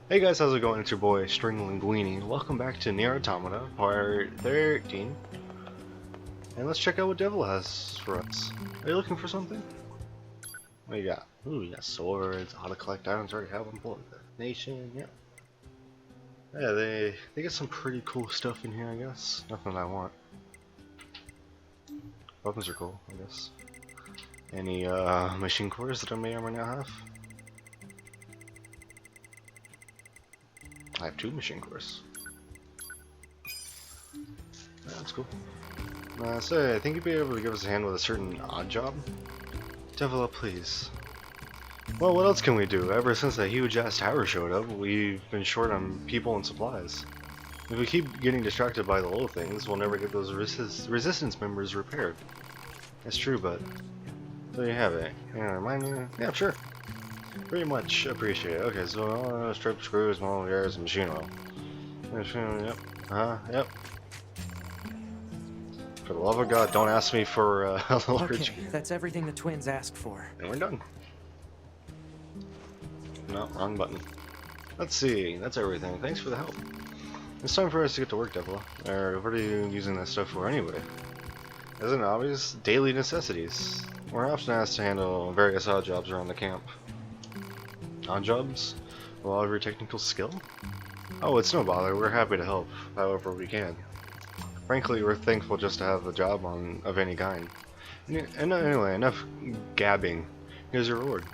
Hey guys, how's it going? It's your boy String Linguini. Welcome back to NieR Automata, part 13. And let's check out what Devil has for us. Are you looking for something? What you got? Ooh, you got swords, how to collect items, already have them, pull nation, yeah. Yeah, they get some pretty cool stuff in here, I guess. Nothing I want. Weapons are cool, I guess. Any machine cores that I may or may not have? I have 2 machine cores. Yeah, that's cool. So I think you'd be able to give us a hand with a certain odd job. Develop, please. Well, what else can we do? Ever since that huge-ass tower showed up, we've been short on people and supplies. If we keep getting distracted by the little things, we'll never get those resistance members repaired. That's true, but there you have it. Yeah, remind me? Yeah, sure. Very much appreciate it. Okay, so strip screws, small gears, and machine oil. Yep. Yep. For the love of God, don't ask me for a large. Okay, that's everything the twins asked for. And we're done. No, wrong button. Let's see, that's everything. Thanks for the help. It's time for us to get to work, Devil. Or what are you using that stuff for anyway? Isn't it obvious? Daily necessities. We're often asked to handle various odd jobs around the camp. Odd jobs? Well, every technical skill? Oh, it's no bother. We're happy to help, however we can. Frankly, we're thankful just to have a job of any kind. And anyway, enough gabbing. Here's your reward.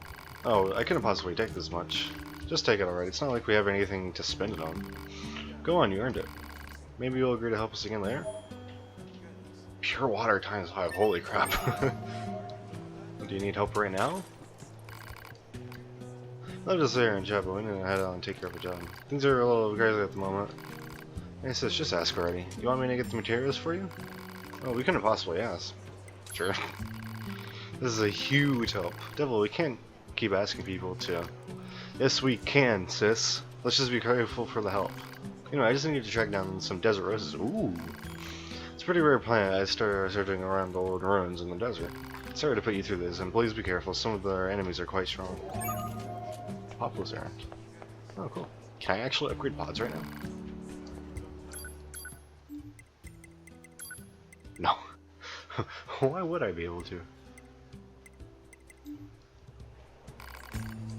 Oh, I couldn't possibly take this much. Just take it alright. It's not like we have anything to spend it on. Go on, you earned it. Maybe you'll agree to help us again later? Pure water times 5. Holy crap. Do you need help right now? I'll just sit here and chat, but we need to head out and take care of the job. Things are a little crazy at the moment. Hey sis, just ask already. You want me to get the materials for you? Oh, we couldn't possibly ask. Sure. This is a huge help. Devil, we can't keep asking people to. Yes, we can, sis. Let's just be grateful for the help. You know, I just need to track down some desert roses. Ooh. It's a pretty rare plant. I started searching around the old ruins in the desert. Sorry to put you through this, and please be careful. Some of our enemies are quite strong. Populous errand. Oh, cool. Can I actually upgrade pods right now? No. Why would I be able to?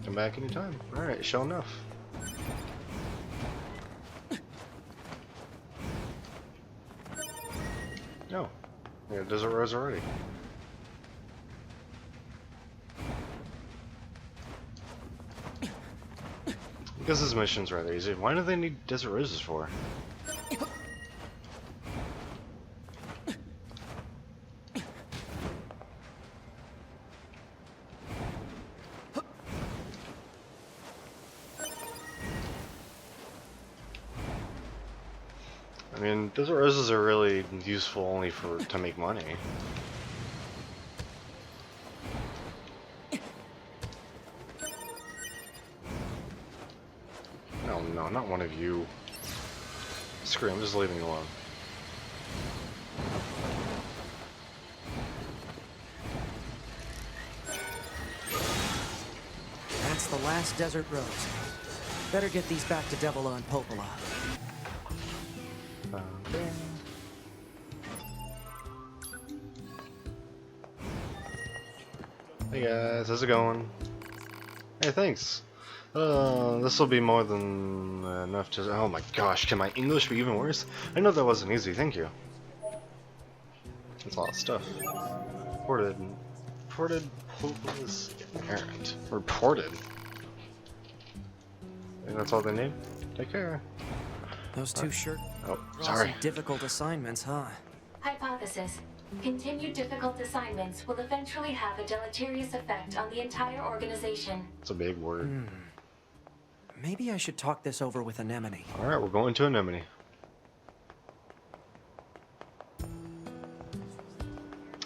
Come back anytime. Alright, show enough. No. Yeah, desert rose already. Because this mission's rather easy. Why do they need desert roses for? I mean, desert roses are really useful only to make money. No, no, not one of you. Screw it, I'm just leaving you alone. That's the last desert rose. Better get these back to Devila and Popola. Okay. Hey guys, how's it going? Hey, thanks. This will be more than enough to. Oh my gosh, can my English be even worse? I know that wasn't easy. Thank you. That's a lot of stuff. Ported hopeless errand. Reported. I think that's all they need. Take care. Those two sure Oh, brought sorry. some difficult assignments, huh? Hypothesis. Continued difficult assignments will eventually have a deleterious effect on the entire organization. It's a big word. Maybe I should talk this over with Anemone. Alright, we're going to Anemone.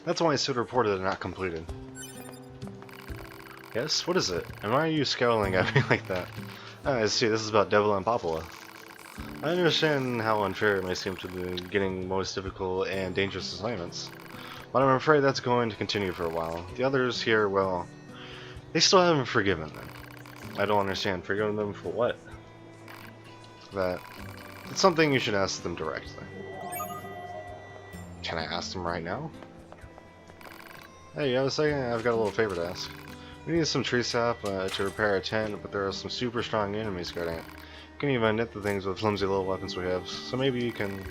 That's why it said reported and not completed. Yes? What is it? And why are you scowling at me like that? I see, this is about Devil and Popola. I understand how unfair it may seem to be getting most difficult and dangerous assignments, but I'm afraid that's going to continue for a while. The others here, well, they still haven't forgiven them. I don't understand. Forgiven them for what? that it's something you should ask them directly. Can I ask them right now? Hey, you have a second? I've got a little favor to ask. We need some tree sap to repair a tent, but there are some super strong enemies guarding it. You can even hit the things with flimsy little weapons we have, so maybe you can...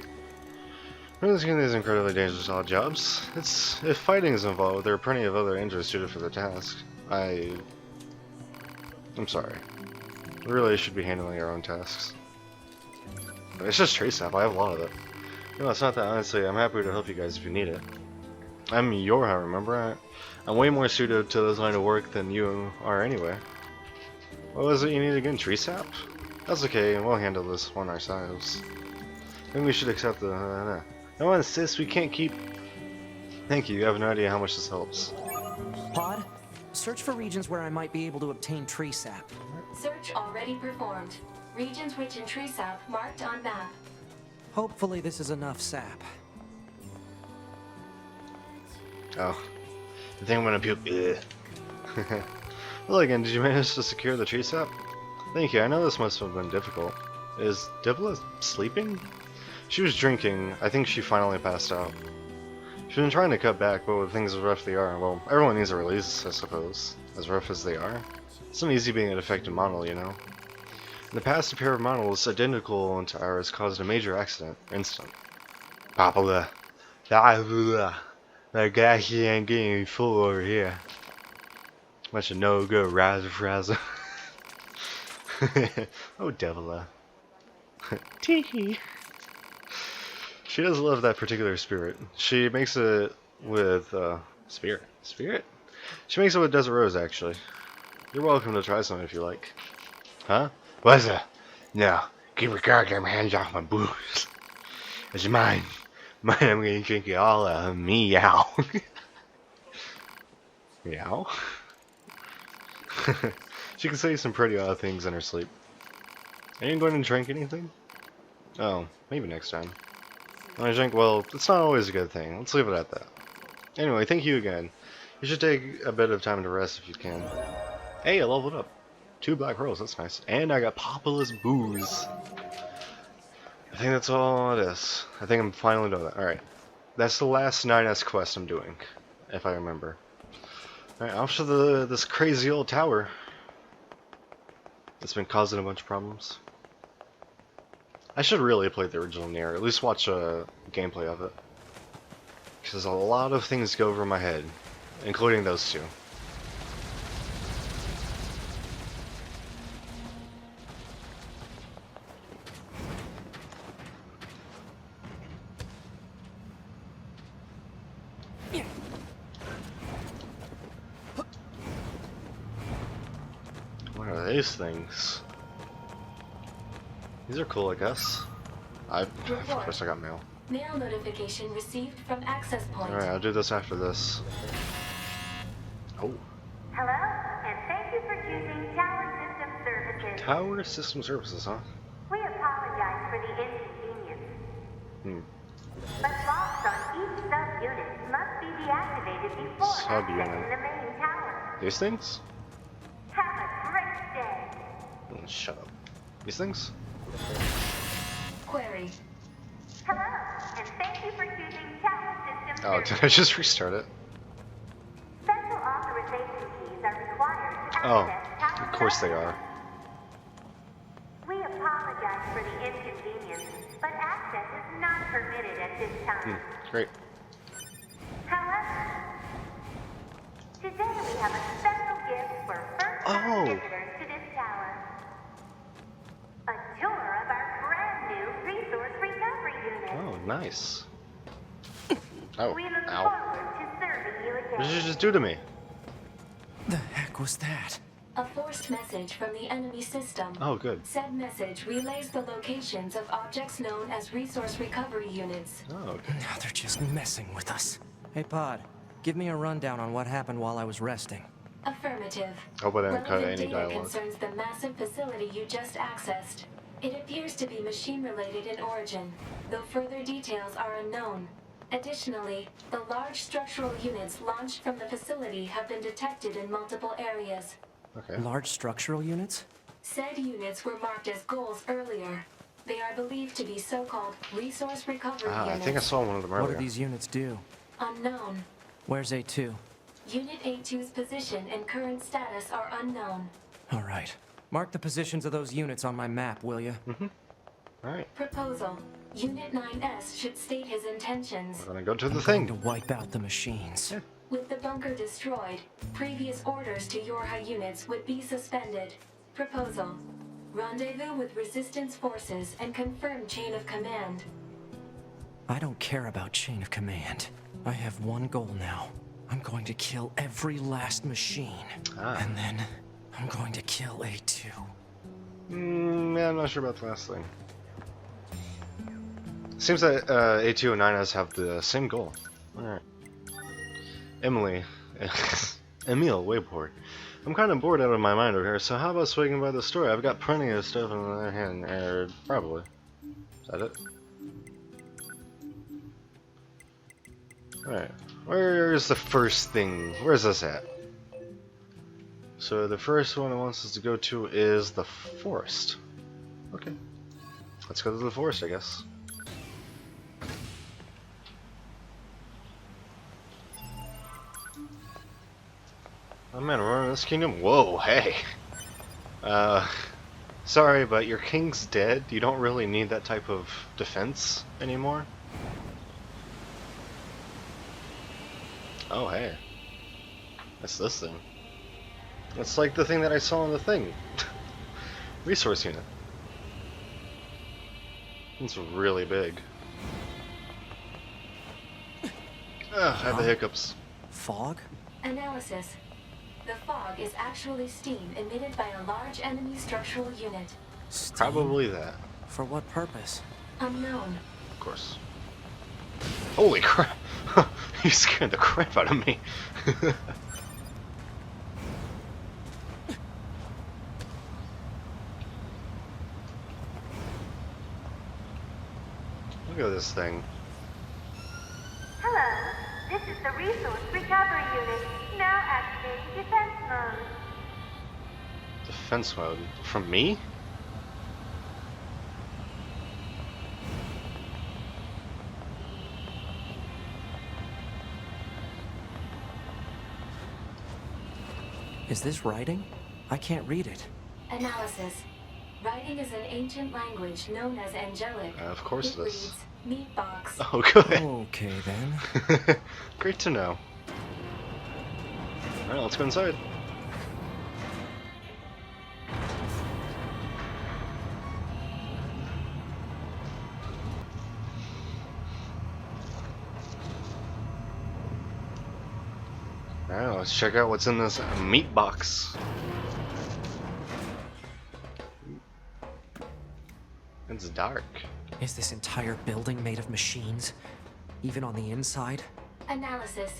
Really getting these incredibly dangerous odd jobs. If fighting is involved, there are plenty of other androids suited for the task. I'm sorry. We really should be handling our own tasks. But it's just tree sap, I have a lot of it. No, it's not that, honestly. I'm happy to help you guys if you need it. I'm your hunter, remember? I'm way more suited to this line of work than you are anyway. What was it you need again? Tree sap? That's okay, we'll handle this one ourselves. I think we should accept the... No one insists, we can't keep... Thank you, you have no idea how much this helps. Pod, search for regions where I might be able to obtain tree sap. Search already performed. Regions rich in tree sap marked on map. Hopefully this is enough sap. Oh. I think I'm gonna puke. Well, again, did you manage to secure the tree sap? Thank you, I know this must have been difficult. Is Dibla sleeping? She was drinking. I think she finally passed out. She's been trying to cut back, but with things as rough as they are, well, everyone needs a release, I suppose. As rough as they are. It's not easy being an affected model, you know. In the past, a pair of models identical to ours caused a major incident. Papa, that guy, he ain't getting full over here. Bunch of no-go razzle-frazzle. Oh, Devila. Teehee. She does love that particular spirit. She makes it with, spirit? Spirit? She makes it with Desert Rose, actually. You're welcome to try some if you like. Huh? What's that? No. Keep your goddamn hands off my booze. It's mine. Mine, I'm gonna drink it all out. Meow. Meow? She can say some pretty odd things in her sleep. Are you going to drink anything? Oh, maybe next time. When I drink, well, it's not always a good thing. Let's leave it at that. Anyway, thank you again. You should take a bit of time to rest if you can. Hey, I leveled up. 2 black pearls, that's nice. And I got Populous Booze. I think that's all it is. I think I'm finally done that. Alright. That's the last 9S quest I'm doing, if I remember. Alright, off to this crazy old tower. It's been causing a bunch of problems. I should really play the original NieR, at least watch a gameplay of it. Because a lot of things go over my head, including those two. What are these things? These are cool, I guess. Of course I got mail. Mail notification received from access point. Alright, I'll do this after this. Oh. Hello, and thank you for choosing Tower System Services. Tower System Services, huh? We apologize for the inconvenience. But locks on each sub-unit must be deactivated before accessing the main tower. These things? Have a great day. Oh, shut up. These things? Query. Hello, and thank you for choosing Tower System Oh, Services. did I just restart it? Special authorization keys are required to Oh, access Tower of course they Services. are. We apologize for the inconvenience, but access is not permitted at this time. Great. However, today we have a special gift for first-time visitors to this tower. A tour of our brand new resource recovery unit. Oh, nice. Oh, We look ow. forward to serving you What did you again. just do to me? The heck was that? A forced message from the enemy system. Oh, good. Said message relays the locations of objects known as resource recovery units. Oh, okay. Now they're just messing with us. Hey, Pod, give me a rundown on what happened while I was resting. Affirmative. Hope I didn't cut Relevant any data dialogue. concerns the massive facility you just accessed. It appears to be machine-related in origin, though further details are unknown. Additionally, the large structural units launched from the facility have been detected in multiple areas. Okay. Large structural units? Said units were marked as goals earlier. They are believed to be so-called resource recovery Ah, I units. think I saw one of them What do earlier. these units do? Unknown. Where's A2? Unit A2's position and current status are unknown. All right. Mark the positions of those units on my map, will you? Alright, Proposal. Unit 9S should state his intentions. we're gonna go to the I'm thing. going to wipe out the machines. With the bunker destroyed, previous orders to Yorha units would be suspended. Proposal. Rendezvous with resistance forces and confirm chain of command. I don't care about chain of command. I have one goal now. I'm going to kill every last machine. Ah. And then I'm going to kill A2. Yeah, I'm not sure about the last thing. Seems that A2 and 9S have the same goal. Alright. Emily. Emil Wayport. I'm kind of bored out of my mind over here, so how about swinging by the store? I've got plenty of stuff in the other hand. Probably. Is that it? Alright. Where's the first thing? Where's this at? So the first one it wants us to go to is the forest. Okay. Let's go to the forest, I guess. Oh man, we're in this kingdom? Whoa, hey! Sorry, but your king's dead. You don't really need that type of defense anymore. Oh, hey. That's this thing. It's like the thing that I saw in the thing. Resource unit. It's really big. Ugh, I had the hiccups. Fog? Analysis. The fog is actually steam emitted by a large enemy structural unit. Steam? Probably that. For what purpose? Unknown. Of course. Holy crap! You scared the crap out of me. Look at this thing. Hello, this is the Resource Recovery Unit. Now activating defense mode. Defense mode. From me? Is this writing? I can't read it. Analysis. Writing is an ancient language known as angelic. Of course it it is. reads, meat box. Oh, good. Okay then. Great to know. Alright, let's go inside. Alright, let's check out what's in this meat box. It's dark. Is this entire building made of machines? Even on the inside? Analysis.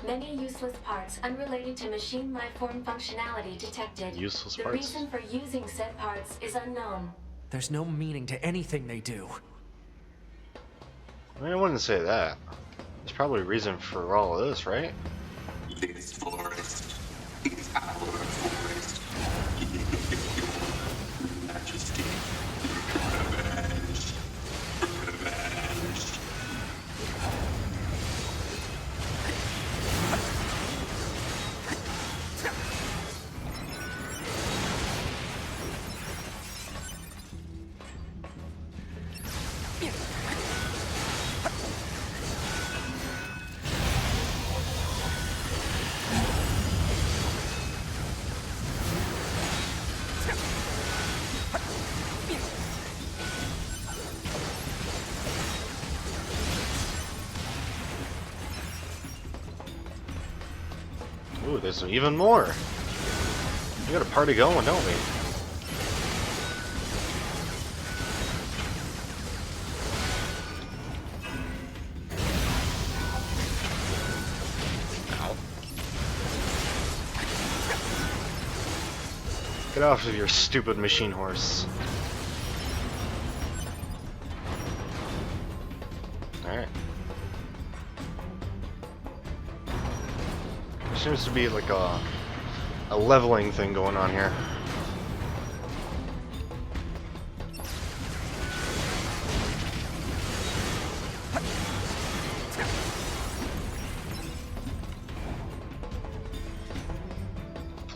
Many useless parts unrelated to machine lifeform functionality detected. Useless the parts? reason for using said parts is unknown. There's no meaning to anything they do. I mean, I wouldn't say that. There's probably a reason for all of this, right? This forest is our forest. Majesty, revenge, revenge. Ooh, there's even more. We got a party going, don't we? Ow. Get off of your stupid machine horse. Alright. Seems to be like a leveling thing going on here.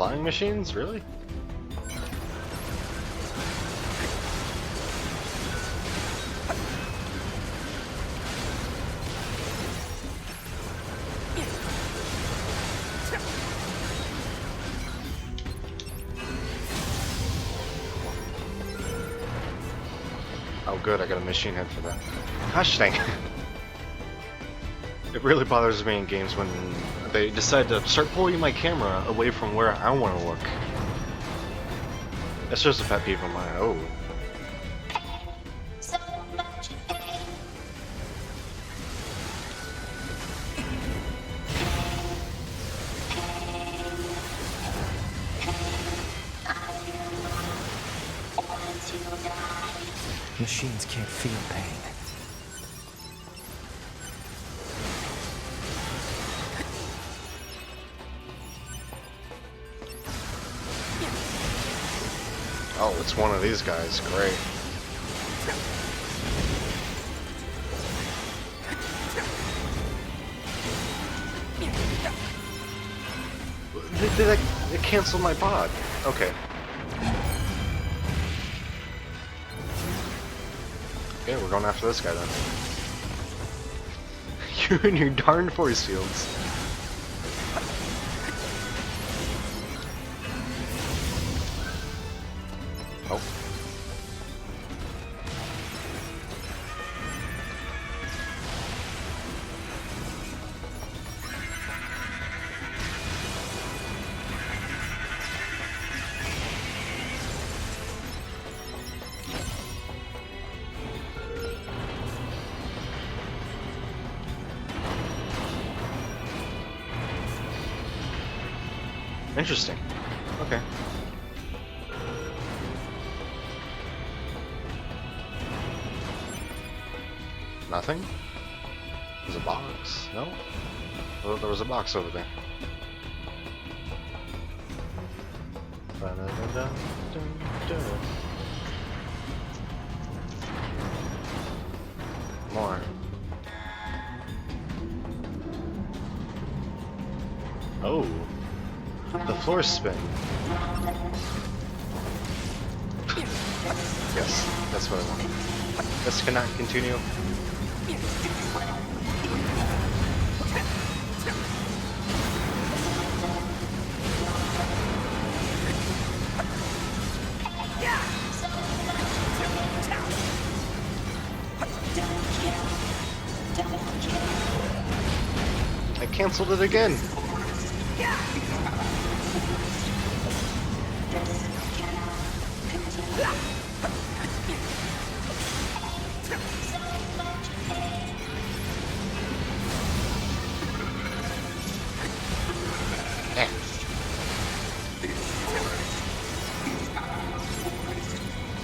Flying machines? Really? Oh good, I got a machine head for that. Gosh dang. It really bothers me in games when they decide to start pulling my camera away from where I want to look. That's just a pet peeve of mine. Oh. So much pain. Machines can't feel pain. Oh, it's one of these guys. Great. Did it cancel my pod? Okay. Okay, we're going after this guy then. You and your darn force fields. Oh. Interesting. Okay. Nothing? There's a box. No? Oh, there was a box over there. Ba-da-da-da-dun-dun. More. Oh. The floor spin. Yes, that's what I want. This cannot continue. I canceled it again.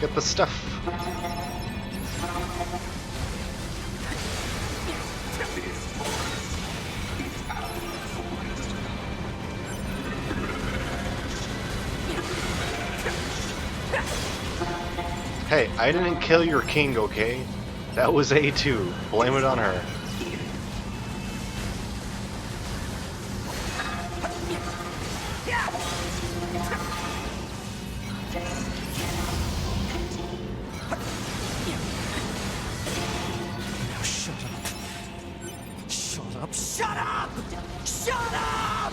Get the stuff. Hey, I didn't kill your king, okay? That was A2. Blame it on her. Now shut up. Shut up. Shut up! Shut up!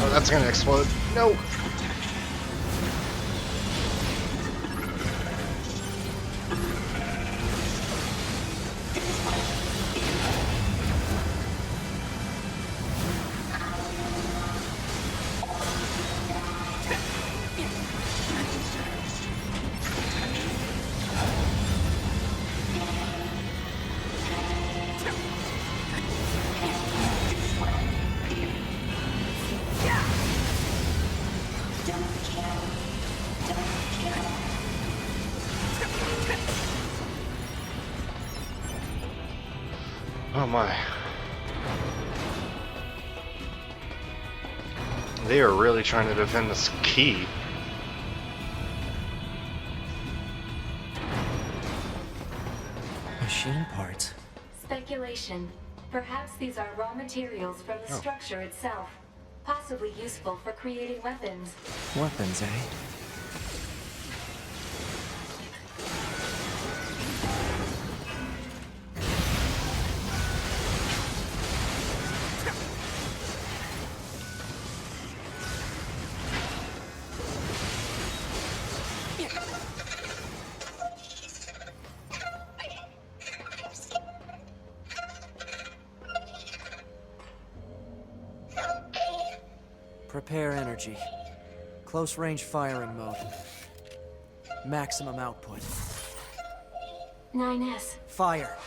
Oh, that's gonna explode. No! Oh my. They are really trying to defend this key. Machine parts. Speculation. Perhaps these are raw materials from the structure itself. Possibly useful for creating weapons. Weapons, eh? Prepare energy. Close range firing mode. Maximum output. 9S. Fire.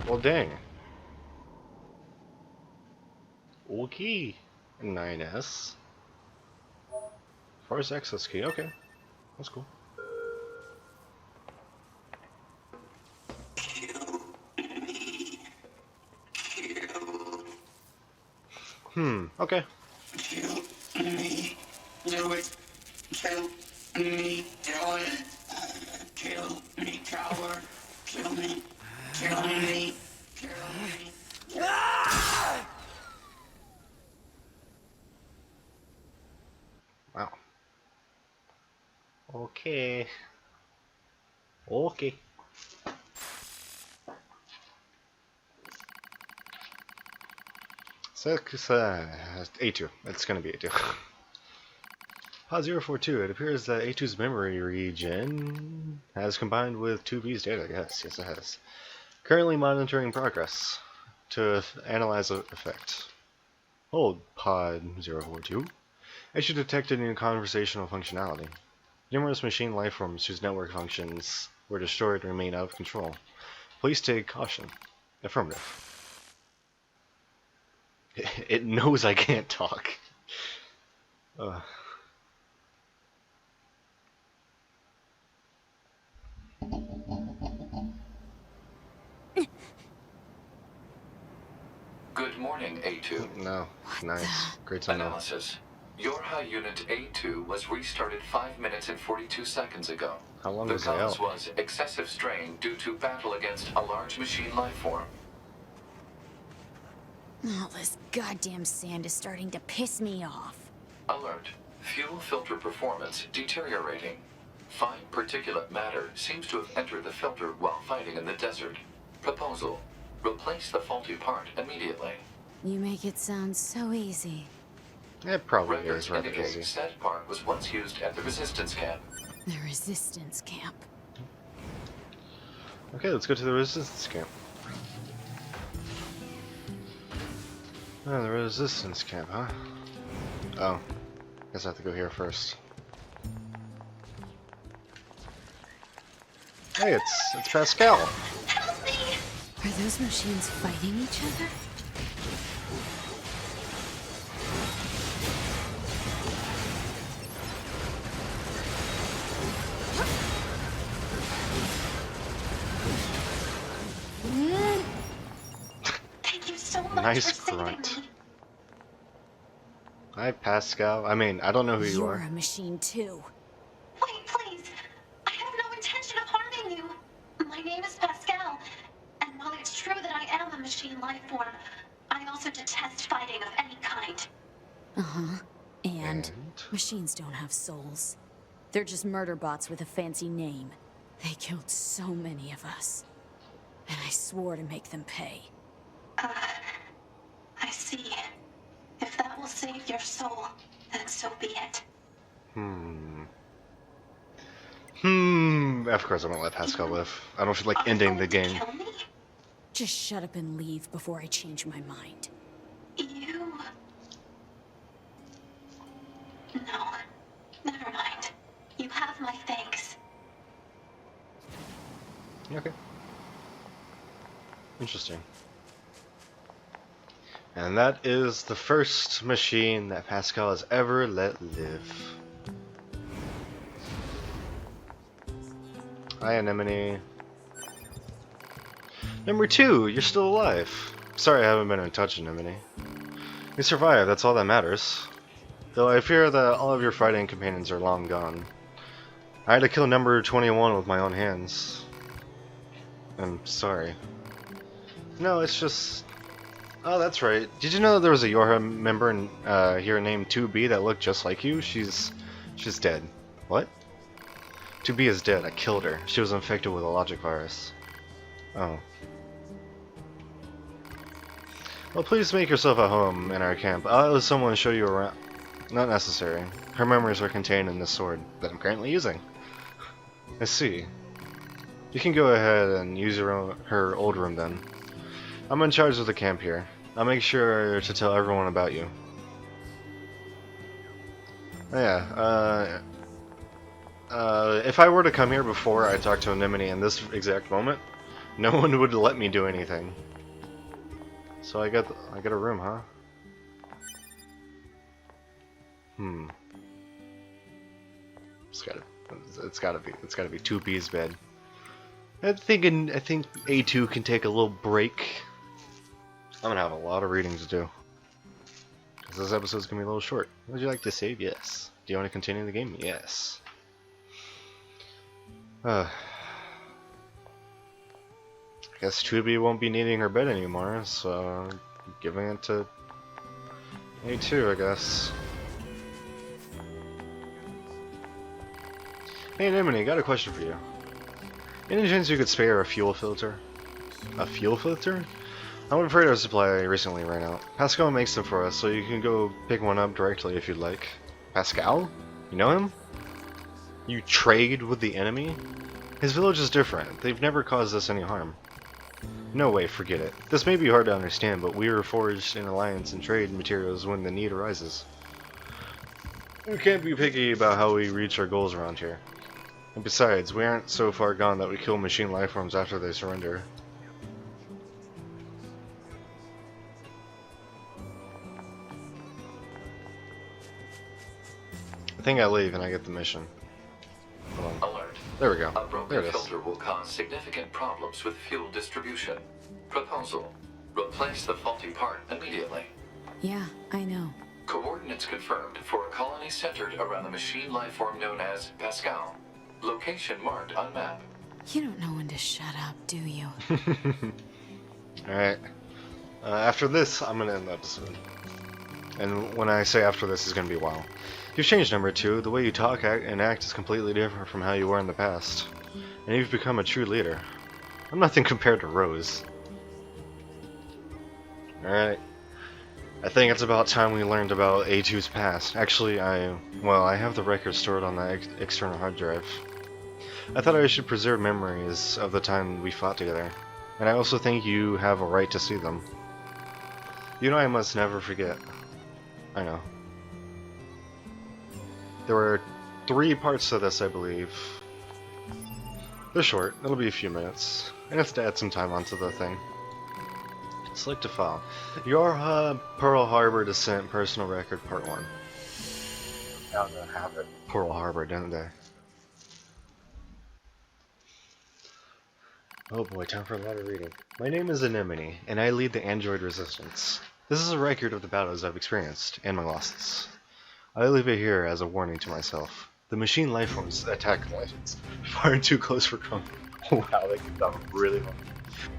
Well, dang. Okay. 9S. Force access key. Okay. That's cool. Okay. Kill me. Do it. Kill me. Do it. Kill me, coward. Kill me. Kill me. Kill me. Wow. Okay. Okay. So, A2. It's gonna be A2. Pod 042. It appears that A2's memory region has combined with 2B's data. Yes, it has. Currently monitoring progress to analyze the effect. Hold, Pod 042. A2 detected new conversational functionality. Numerous machine lifeforms whose network functions were destroyed remain out of control. Please take caution. Affirmative. It knows I can't talk. Good morning, A2. No. Nice. Great to know. Analysis. Your high unit A2 was restarted 5 minutes and 42 seconds ago. How long The was I cause out? was excessive strain due to battle against a large machine lifeform. All this goddamn sand is starting to piss me off. Alert. Fuel filter performance deteriorating. Fine particulate matter seems to have entered the filter while fighting in the desert. Proposal. Replace the faulty part immediately. You make it sound so easy. It probably Records is rather indicate easy. said part was once used at the resistance camp. The resistance camp. Okay, let's go to the resistance camp. Oh, the resistance camp, huh? Oh. Guess I have to go here first. Hey, it's Pascal. Help me! Are those machines fighting each other? Thank you so much Nice for saving grunt. me. Hi, Pascal. I mean, I don't know who you You're are. a machine too. Wait, please. I have no intention of harming you. My name is Pascal, and while it's true that I am a machine life form, I also detest fighting of any kind. Uh-huh. And machines don't have souls. They're just murder bots with a fancy name. They killed so many of us. And I swore to make them pay. I see. If that will save your soul, then so be it. Of course I won't let Pascal live. I don't feel like Are you ending the going to game. kill me? Just shut up and leave before I change my mind. You... No. Never mind. You have my thanks. Okay. Interesting. And that is the first machine that Pascal has ever let live. Hi, Anemone. Number 2, you're still alive. Sorry I haven't been in touch, Anemone. You survived, that's all that matters. Though I fear that all of your fighting companions are long gone. I had to kill number 21 with my own hands. I'm sorry. No, it's just... Oh, that's right. Did you know there was a Yorha member in, here named 2B that looked just like you? She's dead. What? 2B is dead. I killed her. She was infected with a logic virus. Oh. Well, please make yourself at home in our camp. I'll let someone show you around. Not necessary. Her memories are contained in this sword that I'm currently using. I see. You can go ahead and use her old room then. I'm in charge of the camp here. I'll make sure to tell everyone about you. Yeah, if I were to come here before I talked to Anemone in this exact moment, no one would let me do anything. So I got a room, huh? It's gotta be 2B's bed. I think A2 can take a little break. I'm gonna have a lot of reading to do. This episode's gonna be a little short. Would you like to save? Yes. Do you want to continue the game? Yes. I guess 2B won't be needing her bed anymore, so giving it to A2, I guess. Hey Anemone, got a question for you. Any chance you could spare a fuel filter? A fuel filter? I'm afraid our supply recently ran out. Pascal makes them for us, so you can go pick one up directly if you'd like. Pascal? You know him? You trade with the enemy? His village is different. They've never caused us any harm. No way, forget it. This may be hard to understand, but we are forged in alliance and trade materials when the need arises. We can't be picky about how we reach our goals around here. And besides, we aren't so far gone that we kill machine lifeforms after they surrender. I think I leave and I get the mission. Hold on. Alert. There we go. A There broken it is. filter will cause significant problems with fuel distribution. Proposal. Replace the faulty part immediately. Yeah, I know. Coordinates confirmed for a colony centered around the machine lifeform known as Pascal. Location marked on map. You don't know when to shut up, do you? Alright. After this, I'm gonna end the episode. And when I say after this, it's gonna be a while. You've changed, number 2. The way you talk and act is completely different from how you were in the past. And you've become a true leader. I'm nothing compared to Rose. Alright. I think it's about time we learned about A2's past. Actually, I have the records stored on the external hard drive. I thought I should preserve memories of the time we fought together. And I also think you have a right to see them. You know I must never forget. I know. There were 3 parts to this, I believe. They're short. It'll be a few minutes. I have to add some time onto the thing. Select a file. Your Pearl Harbor Descent Personal Record Part 1. Now they have it. Pearl Harbor, didn't they? Oh boy, time for a lot of reading. My name is Anemone, and I lead the Android Resistance. This is a record of the battles I've experienced, and my losses. I leave it here as a warning to myself. The machine lifeforms attack legends far too close for comfort. Wow, they can sound really long.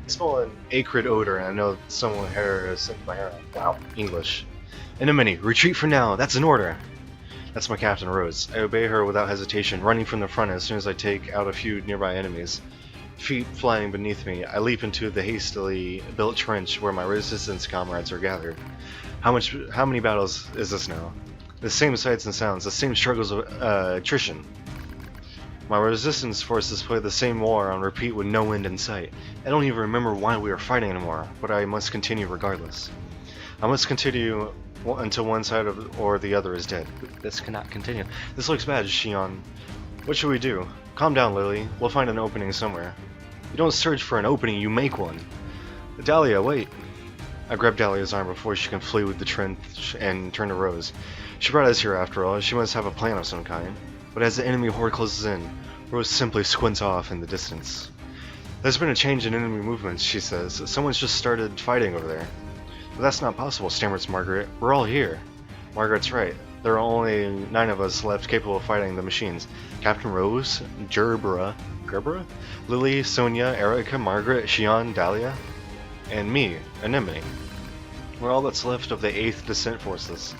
I smell an acrid odor, and I know someone here has sent my hair out. Wow, English. Anemone, retreat for now. That's an order. That's my Captain Rose. I obey her without hesitation, running from the front as soon as I take out a few nearby enemies. Feet flying beneath me, I leap into the hastily built trench where my resistance comrades are gathered. How many battles is this now? The same sights and sounds, the same struggles of attrition. My resistance forces play the same war on repeat with no end in sight. I don't even remember why we are fighting anymore, but I must continue regardless. I must continue until one side or the other is dead. This cannot continue. This looks bad, Shion. What should we do? Calm down, Lily. We'll find an opening somewhere. You don't search for an opening, you make one. Dahlia, wait. I grab Dahlia's arm before she can flee with the trench and turn to Rose. She brought us here after all. She must have a plan of some kind. But as the enemy horde closes in, Rose simply squints off in the distance. There's been a change in enemy movements, she says. Someone's just started fighting over there. But that's not possible, stammers Margaret. We're all here. Margaret's right. There are only 9 of us left capable of fighting the machines. Captain Rose, Gerbera, Lily, Sonia, Erica, Margaret, Shion, Dahlia, and me, Anemone. We're all that's left of the 8th Descent Forces.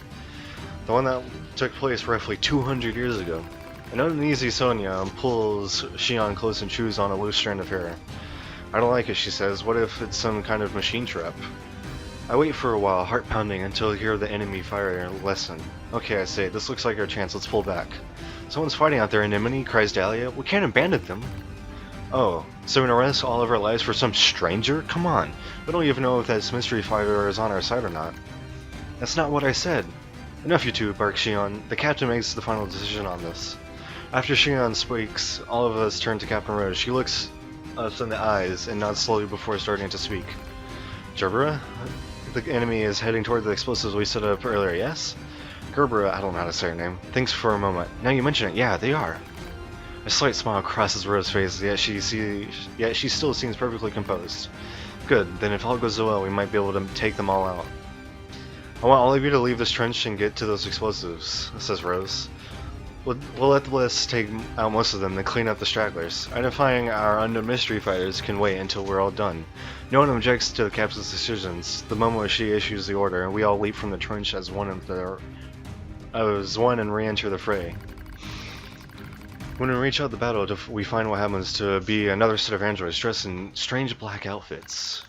The one that took place roughly 200 years ago. An uneasy Sonia pulls Shion close and chews on a loose strand of hair. I don't like it, she says. What if it's some kind of machine trap? I wait for a while, heart pounding, until I hear the enemy fire lessen. Okay, I say, this looks like our chance, let's pull back. Someone's fighting out there, Anemone, cries Dahlia. We can't abandon them. Oh, so we're gonna risk all of our lives for some stranger? Come on, we don't even know if that mystery fighter is on our side or not. That's not what I said. Enough you two, barks Shion. The captain makes the final decision on this. After Shion speaks, all of us turn to Captain Rose. She looks us in the eyes and nods slowly before starting to speak. Gerbera? The enemy is heading toward the explosives we set up earlier, yes? Gerbera, I don't know how to say her name, thinks for a moment. Now you mention it, yeah, they are. A slight smile crosses Rose's face, yet she still seems perfectly composed. Good, then if all goes well, we might be able to take them all out. I want all of you to leave this trench and get to those explosives, says Rose. We'll let the list take out most of them, then clean up the stragglers. Identifying our unknown mystery fighters can wait until we're all done. No one objects to the captain's decisions. The moment she issues the order, we all leap from the trench as one and re-enter the fray. When we reach out the battle, we find what happens to be another set of androids dressed in strange black outfits.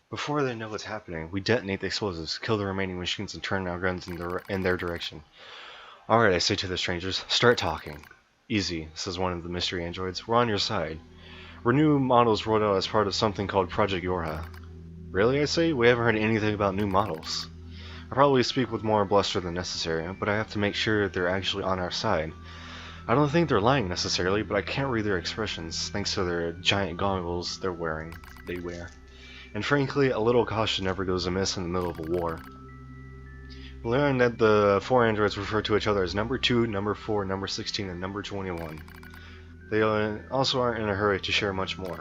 Before they know what's happening, we detonate the explosives, kill the remaining machines, and turn our guns in their direction. Alright, I say to the strangers, start talking. Easy, says one of the mystery androids. We're on your side. We're new models rolled out as part of something called Project Yorha. Really, I say? We haven't heard anything about new models. I probably speak with more bluster than necessary, but I have to make sure they're actually on our side. I don't think they're lying necessarily, but I can't read their expressions, thanks to their giant goggles they wear. And frankly, a little caution never goes amiss in the middle of a war. We learn that the 4 androids refer to each other as number 2, number 4, number 16, and number 21. They also aren't in a hurry to share much more.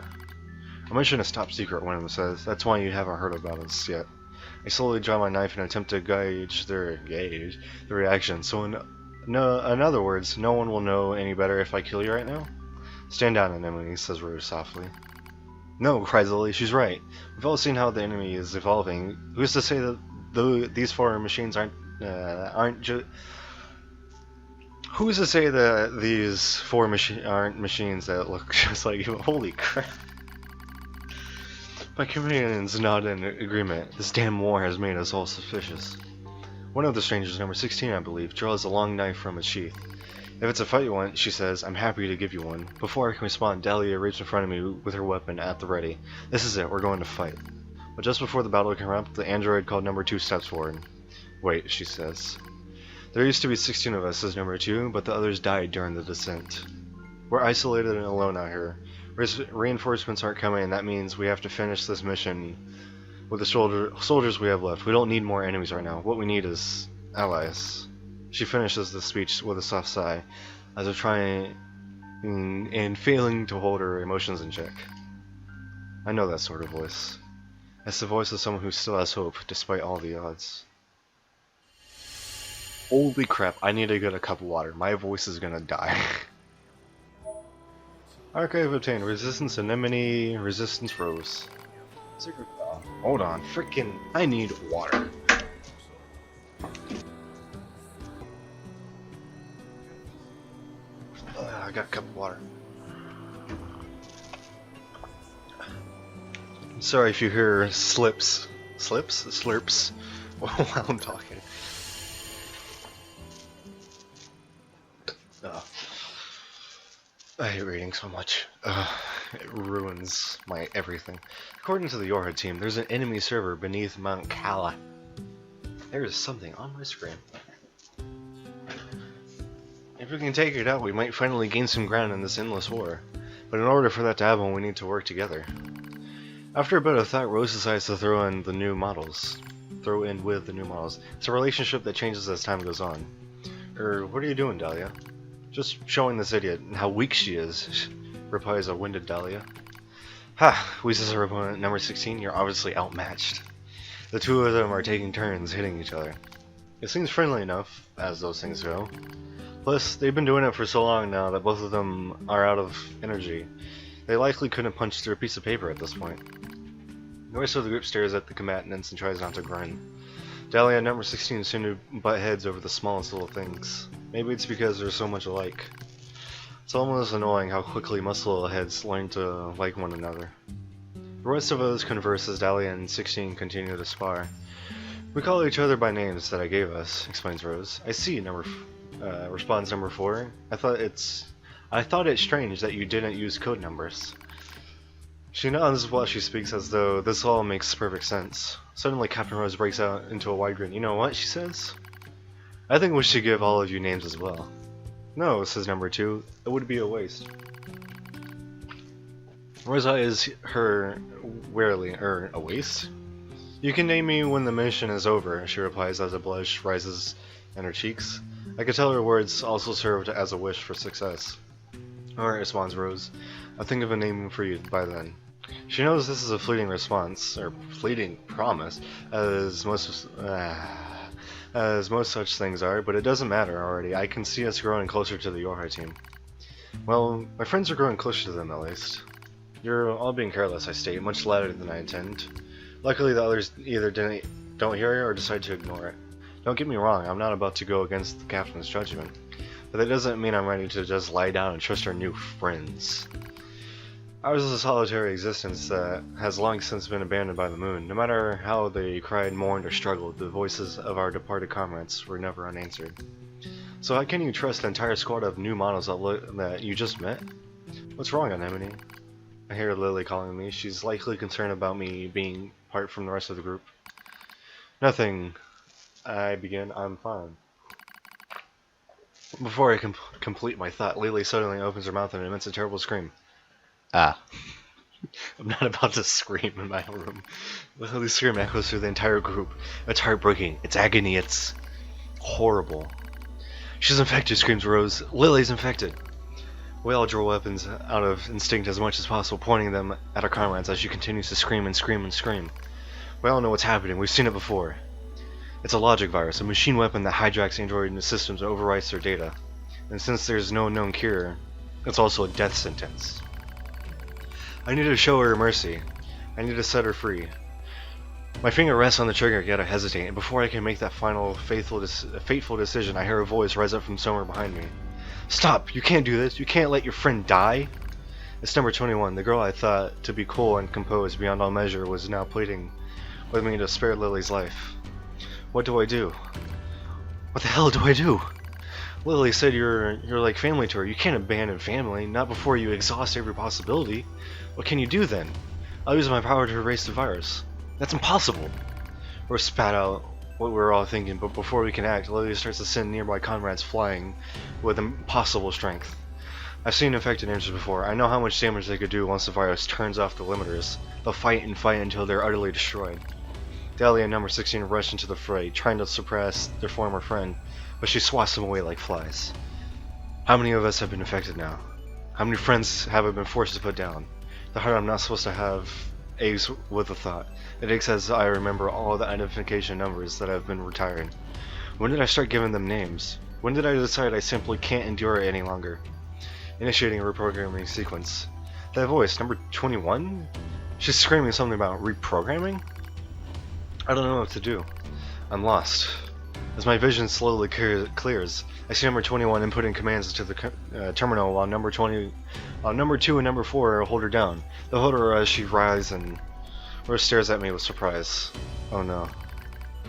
I mentioned a top secret, one of them says. That's why you haven't heard about us yet. I slowly draw my knife and attempt to gauge their reaction. So in other words, no one will know any better if I kill you right now? Stand down, Anemone, says Rose softly. No, cries Lily, she's right. We've all seen how the enemy is evolving. Who's to say that these 4 machines aren't just... Who's to say that these 4 aren't machines that look just like you? Holy crap. My companions nod in agreement. This damn war has made us all suspicious. One of the strangers, number 16 I believe, draws a long knife from its sheath. If it's a fight you want, she says, I'm happy to give you one. Before I can respond, Dahlia reaches in front of me with her weapon at the ready. This is it, we're going to fight. But just before the battle can erupt, the android called number 2 steps forward. Wait, she says. There used to be 16 of us, says number 2, but the others died during the descent. We're isolated and alone out here. Reinforcements aren't coming, and that means we have to finish this mission with the soldiers we have left. We don't need more enemies right now. What we need is allies. She finishes the speech with a soft sigh, as if trying and failing to hold her emotions in check. I know that sort of voice. It's the voice of someone who still has hope, despite all the odds. Holy crap, I need to get a cup of water. My voice is gonna die. Archive obtained. Resistance Anemone, Resistance Rose. Secret. Oh, hold on. Freaking. I need water. I got a cup of water. I'm sorry if you hear slurps while I'm talking. I hate reading so much. It ruins my everything. According to the Yorha team, there's an enemy server beneath Mount Kala. There is something on my screen. If we can take it out, we might finally gain some ground in this endless war. But in order for that to happen, we need to work together. After a bit of thought, Rose decides to throw in with the new models. It's a relationship that changes as time goes on. What are you doing, Dahlia? Just showing this idiot how weak she is, replies a winded Dahlia. Ha! Wheezes her opponent, number 16, you're obviously outmatched. The two of them are taking turns hitting each other. It seems friendly enough, as those things go. Plus, they've been doing it for so long now that both of them are out of energy. They likely couldn't punch through a piece of paper at this point. The rest of the group stares at the combatants and tries not to grin. Dahlia and number 16 seem to butt heads over the smallest little things. Maybe it's because they're so much alike. It's almost annoying how quickly muscle heads learn to like one another. The rest of us converse as Dahlia and 16 continue to spar. We call each other by names that I gave us, explains Rose. I see, responds number 4. I thought it strange that you didn't use code numbers. She nods while she speaks as though this all makes perfect sense. Suddenly Captain Rose breaks out into a wide grin. You know what, she says? I think we should give all of you names as well. No, says number 2. It would be a waste. Rose eyes her warily. A waste? You can name me when the mission is over, she replies as a blush rises in her cheeks. I could tell her words also served as a wish for success. Alright, responds Rose. I'll think of a name for you by then. She knows this is a fleeting response, or fleeting promise, as most such things are, but it doesn't matter already. I can see us growing closer to the Yorha team. Well, my friends are growing closer to them at least. You're all being careless, I state, much louder than I intend. Luckily the others either don't hear it or decide to ignore it. Don't get me wrong, I'm not about to go against the captain's judgment, but that doesn't mean I'm ready to just lie down and trust our new friends. Ours is a solitary existence that has long since been abandoned by the moon. No matter how they cried, mourned, or struggled, the voices of our departed comrades were never unanswered. So how can you trust the entire squad of new models that you just met? What's wrong, Anemone? I hear Lily calling me. She's likely concerned about me being apart from the rest of the group. Nothing. I begin. I'm fine. Before I complete my thought, Lily suddenly opens her mouth and emits a terrible scream. Ah. I'm not about to scream in my room. Lily's scream echoes through the entire group. It's heartbreaking. It's agony. It's horrible. She's infected, screams Rose. Lily's infected. We all draw weapons out of instinct as much as possible, pointing them at our comrades as she continues to scream and scream and scream. We all know what's happening. We've seen it before. It's a logic virus, a machine weapon that hijacks android systems and overwrites their data. And since there's no known cure, it's also a death sentence. I need to show her mercy. I need to set her free. My finger rests on the trigger, yet I hesitate, and before I can make that final fateful decision, I hear a voice rise up from somewhere behind me. Stop! You can't do this! You can't let your friend die! It's number 21. The girl I thought to be cool and composed beyond all measure was now pleading with me to spare Lily's life. What do I do? What the hell do I do? Lily said you're like family to her. You can't abandon family, not before you exhaust every possibility. What can you do then? I'll use my power to erase the virus. That's impossible! Or spat out what we're all thinking, but before we can act, Lily starts to send nearby comrades flying with impossible strength. I've seen infected angels before. I know how much damage they could do once the virus turns off the limiters. They'll fight and fight until they're utterly destroyed. Dahlia and number 16 rush into the fray, trying to suppress their former friend, but she swats them away like flies. How many of us have been infected now? How many friends have I been forced to put down? The heart I'm not supposed to have aches with the thought. It aches as I remember all the identification numbers that have been retired. When did I start giving them names? When did I decide I simply can't endure it any longer? Initiating a reprogramming sequence. That voice, number 21? She's screaming something about reprogramming? I don't know what to do. I'm lost. As my vision slowly clears, I see number 21 inputting commands into the terminal while number 2 and number 4 hold her down. They hold her as she writhes and Rose stares at me with surprise. Oh no.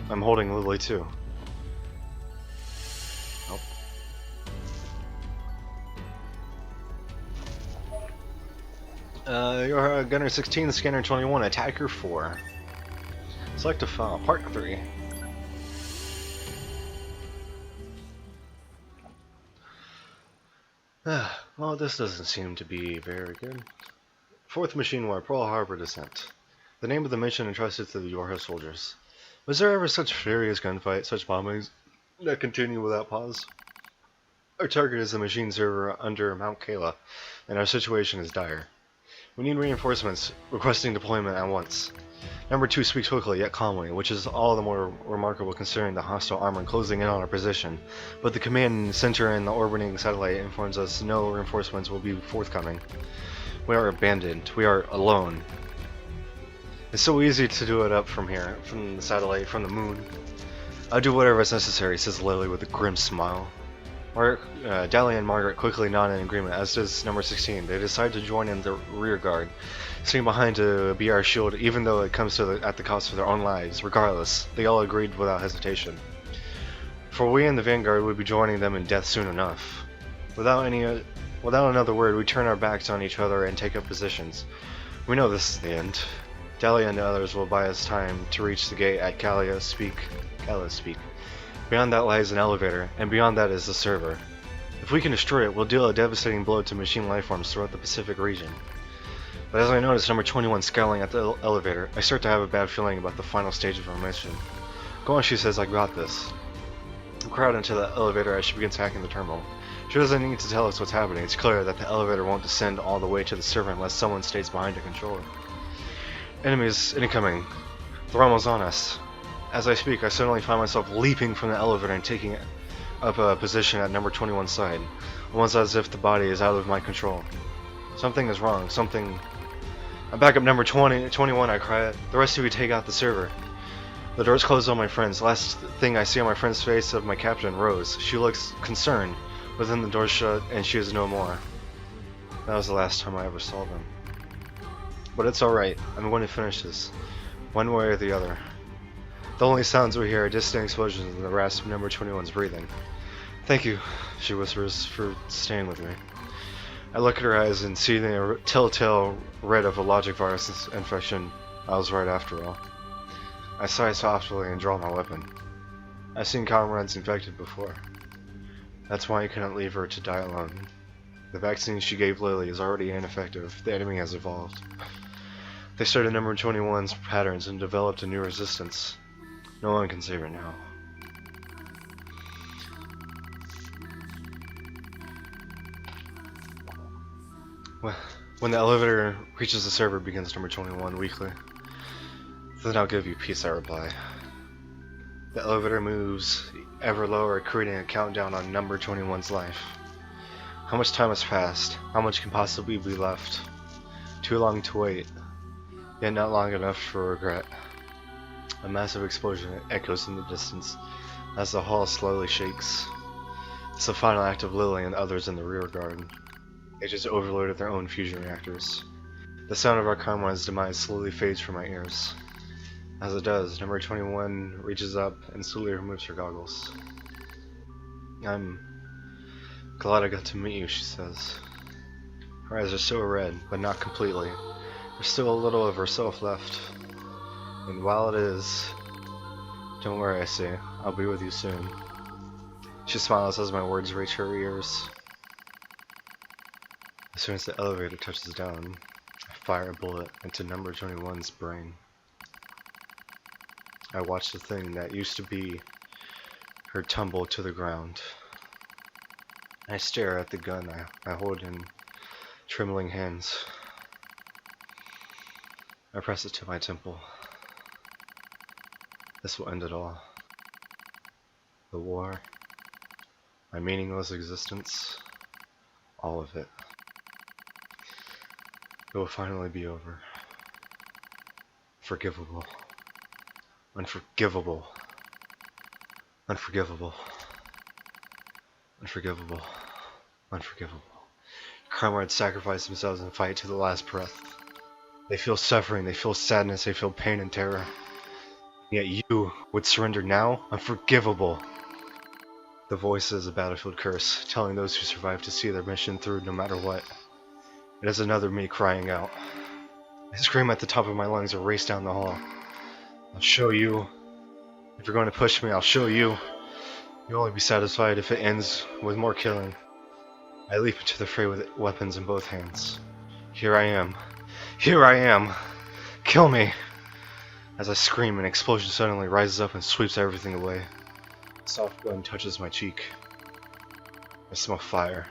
I'm holding Lily too. Nope. You're Gunner 16, Scanner 21, Attacker 4. Select a file, Part 3. Well, this doesn't seem to be very good. 4th Machine War, Pearl Harbor Descent. The name of the mission entrusted to the Yorha soldiers. Was there ever such furious gunfight, such bombings that continue without pause? Our target is the machine server under Mount Kala, and our situation is dire. We need reinforcements, requesting deployment at once. Number 2 speaks quickly yet calmly, which is all the more remarkable considering the hostile armor closing in on our position. But the command center and the orbiting satellite informs us no reinforcements will be forthcoming. We are abandoned. We are alone. It's so easy to do it up from here, from the satellite, from the moon. I'll do whatever is necessary, says Lily with a grim smile. Dahlia and Margaret quickly nod in agreement, as does number 16. They decide to join in the rear guard, staying behind to be our shield, even though it comes to at the cost of their own lives. Regardless, they all agreed without hesitation. For we in the vanguard would be joining them in death soon enough. Without another word, we turn our backs on each other and take up positions. We know this is the end. Dahlia and the others will buy us time to reach the gate at Kala Speak. Beyond that lies an elevator, and beyond that is the server. If we can destroy it, we'll deal a devastating blow to machine lifeforms throughout the Pacific region. But as I notice number 21 scowling at the elevator, I start to have a bad feeling about the final stage of our mission. Go on, she says, I got this. We crowd into the elevator as she begins hacking the terminal. She doesn't need to tell us what's happening. It's clear that the elevator won't descend all the way to the server unless someone stays behind to control it. Enemies incoming. They're almost on us. As I speak, I suddenly find myself leaping from the elevator and taking up a position at number 21's side, almost as if the body is out of my control. Something is wrong. I'm back up number 21, I cry out. The rest of you take out the server. The doors close on my friends. Last thing I see on my friend's face of my captain, Rose. She looks concerned, but then the door shut and she is no more. That was the last time I ever saw them. But it's alright. I'm going to finish this, one way or the other. The only sounds we hear are distant explosions and the rasp of number 21's breathing. Thank you, she whispers, for staying with me. I look at her eyes and see the telltale red of a logic virus infection. I was right after all. I sigh softly and draw my weapon. I've seen comrades infected before. That's why I couldn't leave her to die alone. The vaccine she gave Lily is already ineffective. The enemy has evolved. They started number 21's patterns and developed a new resistance. No one can save her now. When the elevator reaches the server, begins number 21 weakly. Then I'll give you peace, I reply. The elevator moves ever lower, creating a countdown on number 21's life. How much time has passed? How much can possibly be left? Too long to wait, yet not long enough for regret. A massive explosion echoes in the distance as the hall slowly shakes. It's the final act of Lily and others in the rear guard. They just overloaded their own fusion reactors. The sound of our comrade's demise slowly fades from my ears. As it does, number 21 reaches up and slowly removes her goggles. I'm glad I got to meet you, she says. Her eyes are still red, but not completely. There's still a little of herself left. And while it is, don't worry, I say, I'll be with you soon. She smiles as my words reach her ears. As soon as the elevator touches down, I fire a bullet into number 21's brain. I watch the thing that used to be her tumble to the ground. I stare at the gun I hold in trembling hands. I press it to my temple. This will end it all. The war, my meaningless existence, all of it. It will finally be over. Forgivable. Unforgivable. Unforgivable. Unforgivable. Unforgivable. Comrades sacrifice themselves and fight to the last breath. They feel suffering, they feel sadness, they feel pain and terror. Yet you would surrender now? Unforgivable. The voice is a battlefield curse, telling those who survive to see their mission through no matter what. It is another me crying out. I scream at the top of my lungs and race down the hall. I'll show you. If you're going to push me, I'll show you. You'll only be satisfied if it ends with more killing. I leap into the fray with weapons in both hands. Here I am. Here I am! Kill me! As I scream, an explosion suddenly rises up and sweeps everything away. A soft gun touches my cheek. I smell fire.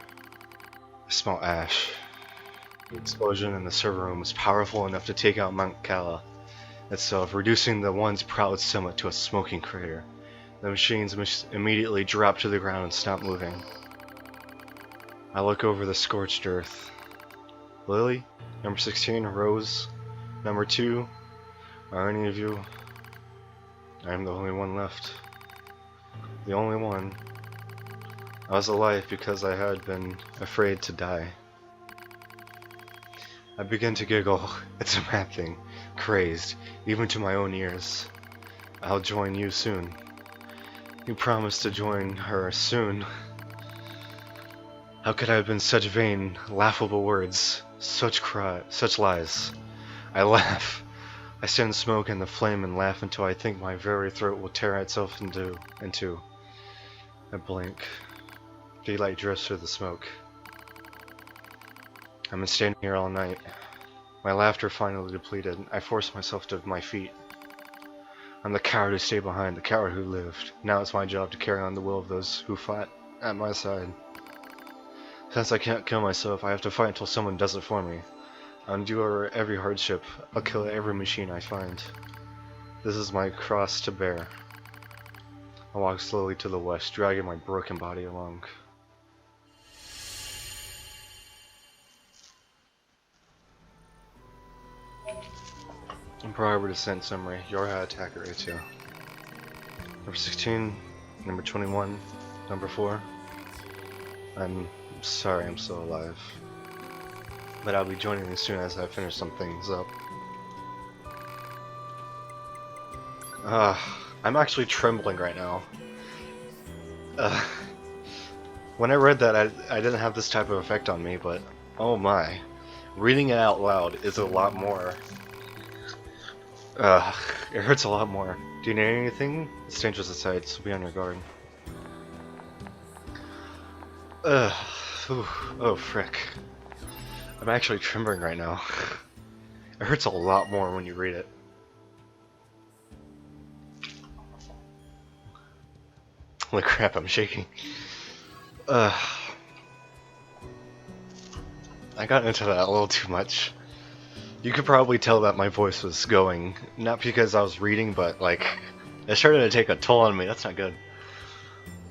I smell ash. The explosion in the server room was powerful enough to take out Mount Kala itself, reducing the once proud summit to a smoking crater. The machines immediately dropped to the ground and stopped moving. I look over the scorched earth. Lily, number 16, Rose, number 2, are any of you? I am the only one left. The only one. I was alive because I had been afraid to die. I begin to giggle. It's a mad thing. Crazed, even to my own ears. I'll join you soon. You promised to join her soon. How could I have been such vain, laughable words? Such lies. I laugh. I send smoke in the flame and laugh until I think my very throat will tear itself into. I blink. Daylight drifts through the smoke. I've been standing here all night. My laughter finally depleted. I force myself to my feet. I'm the coward who stayed behind, the coward who lived. Now it's my job to carry on the will of those who fought at my side. Since I can't kill myself, I have to fight until someone does it for me. I'll endure every hardship. I'll kill every machine I find. This is my cross to bear. I walk slowly to the west, dragging my broken body along. Prior descent summary. Yorha attacker ratio. Number 16, number 21, number 4. I'm sorry I'm still alive. But I'll be joining as soon as I finish some things up. I'm actually trembling right now. When I read that, I didn't have this type of effect on me, but oh my. Reading it out loud is a lot more. It hurts a lot more. Do you need anything? It's dangerous outside, so be on your guard. Oh frick. I'm actually trembling right now. It hurts a lot more when you read it. Holy crap, I'm shaking. I got into that a little too much. You could probably tell that my voice was going, not because I was reading, but like, it started to take a toll on me. That's not good.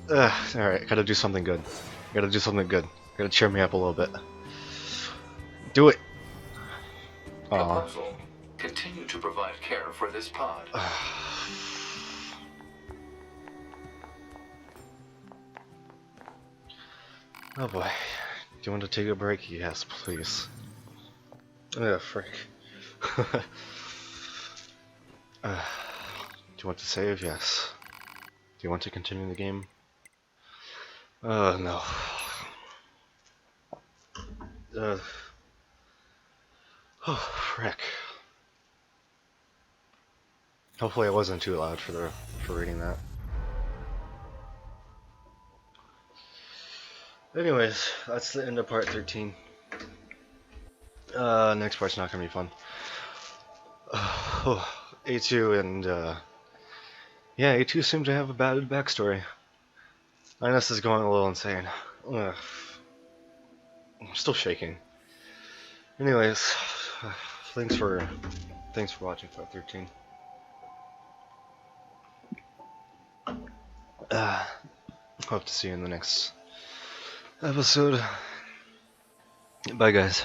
Alright, gotta do something good. Gotta do something good. Gotta cheer me up a little bit. Do it! Aww. Proposal. Continue to provide care for this pod. Oh boy. Do you want to take a break? Yes, please. Ugh, frick. Do you want to save? Yes. Do you want to continue the game? No. Oh, frick. Hopefully I wasn't too loud for reading that. Anyways, that's the end of part 13. Next part's not gonna be fun. A2 and, yeah, A2 seemed to have a bad backstory. Linus is going a little insane. Ugh. I'm still shaking. Anyways, thanks for watching part 13. Hope to see you in the next episode. Bye, guys.